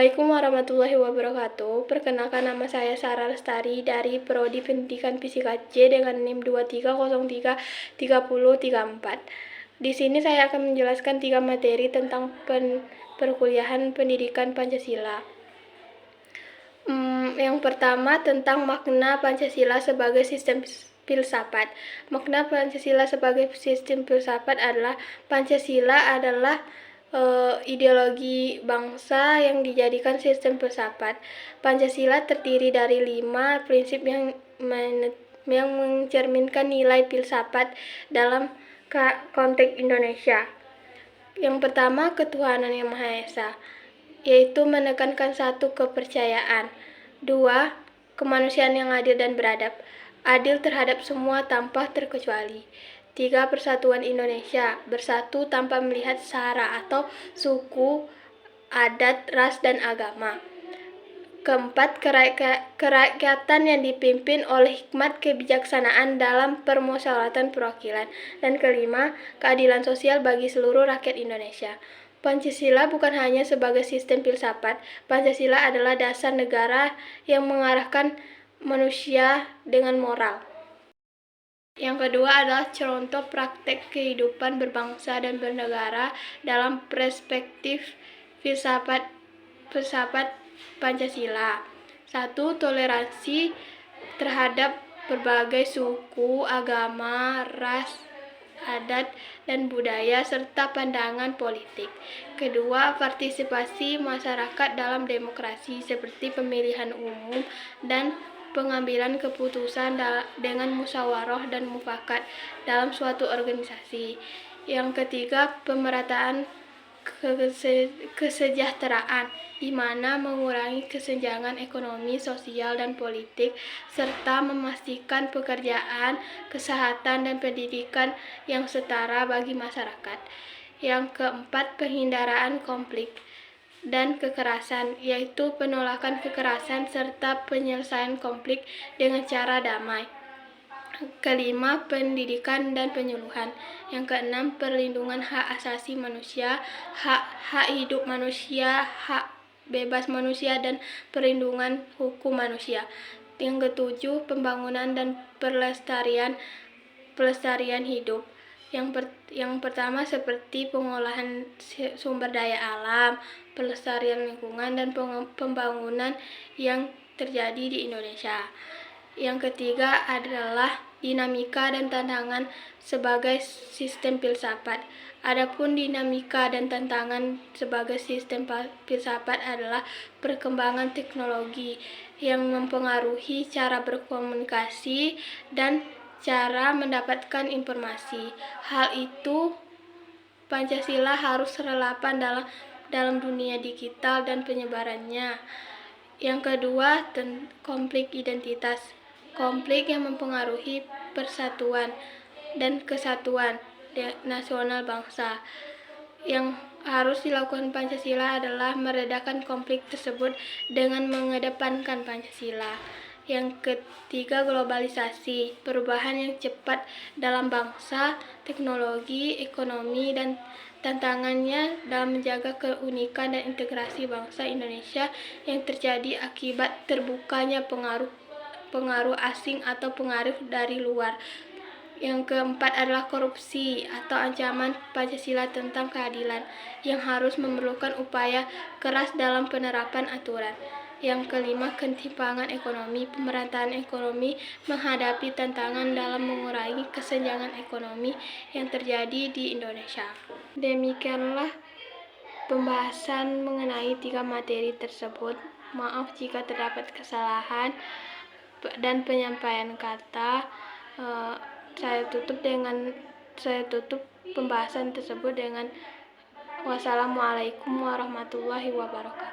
Assalamualaikum warahmatullahi wabarakatuh. Perkenalkan, nama saya Sarah Lestari dari Prodi Pendidikan Fisika C dengan NIM 23033034. Di sini saya akan menjelaskan 3 materi tentang perkuliahan pendidikan Pancasila. Yang pertama tentang makna Pancasila sebagai sistem filsafat. Makna Pancasila sebagai sistem filsafat adalah Pancasila adalah ideologi bangsa yang dijadikan sistem filsafat. Pancasila terdiri dari 5 prinsip yang mencerminkan nilai filsafat dalam konteks Indonesia. Yang pertama, ketuhanan yang Maha Esa, yaitu menekankan 1. kepercayaan, 2. kemanusiaan yang adil dan beradab, adil terhadap semua tanpa terkecuali, 3. persatuan Indonesia, bersatu tanpa melihat sara atau suku, adat, ras, dan agama. 4. kerakyatan yang dipimpin oleh hikmat kebijaksanaan dalam permusyawaratan perwakilan. Dan 5. keadilan sosial bagi seluruh rakyat Indonesia. Pancasila bukan hanya sebagai sistem filsafat. Pancasila adalah dasar negara yang mengarahkan manusia dengan moral. Yang kedua adalah contoh praktek kehidupan berbangsa dan bernegara dalam perspektif filsafat Pancasila. 1. Toleransi terhadap berbagai suku, agama, ras, adat, dan budaya, serta pandangan politik. Kedua, partisipasi masyarakat dalam demokrasi seperti pemilihan umum dan pengambilan keputusan dengan musyawarah dan mufakat dalam suatu organisasi. Yang ketiga, pemerataan kesejahteraan, di mana mengurangi kesenjangan ekonomi, sosial, dan politik, serta memastikan pekerjaan, kesehatan, dan pendidikan yang setara bagi masyarakat. Yang keempat, penghindaran konflik dan kekerasan, yaitu penolakan kekerasan serta penyelesaian konflik dengan cara damai. Kelima, pendidikan dan penyuluhan. Yang keenam, perlindungan hak asasi manusia, hak hidup manusia, hak bebas manusia, dan perlindungan hukum manusia. Yang ketujuh, pembangunan dan pelestarian hidup. Yang pertama seperti pengolahan sumber daya alam, pelestarian lingkungan, dan pembangunan yang terjadi di Indonesia. Yang ketiga adalah dinamika dan tantangan sebagai sistem filsafat. Adapun dinamika dan tantangan sebagai sistem filsafat adalah perkembangan teknologi yang mempengaruhi cara berkomunikasi dan cara mendapatkan informasi. Hal itu, Pancasila harus relevan dalam dunia digital dan penyebarannya. Yang kedua, konflik identitas. Konflik yang mempengaruhi persatuan dan kesatuan nasional bangsa. Yang harus dilakukan Pancasila adalah meredakan konflik tersebut dengan mengedepankan Pancasila. Yang ketiga, globalisasi, perubahan yang cepat dalam bangsa, teknologi, ekonomi, dan tantangannya dalam menjaga keunikan dan integrasi bangsa Indonesia yang terjadi akibat terbukanya pengaruh asing atau pengaruh dari luar. Yang keempat adalah korupsi atau ancaman Pancasila tentang keadilan yang harus memerlukan upaya keras dalam penerapan aturan. Yang kelima, ketimpangan ekonomi, pemerataan ekonomi menghadapi tantangan dalam mengurangi kesenjangan ekonomi yang terjadi di Indonesia. Demikianlah pembahasan mengenai 3 materi tersebut. Maaf jika terdapat kesalahan dan penyampaian kata. Saya tutup pembahasan tersebut dengan wassalamualaikum warahmatullahi wabarakatuh.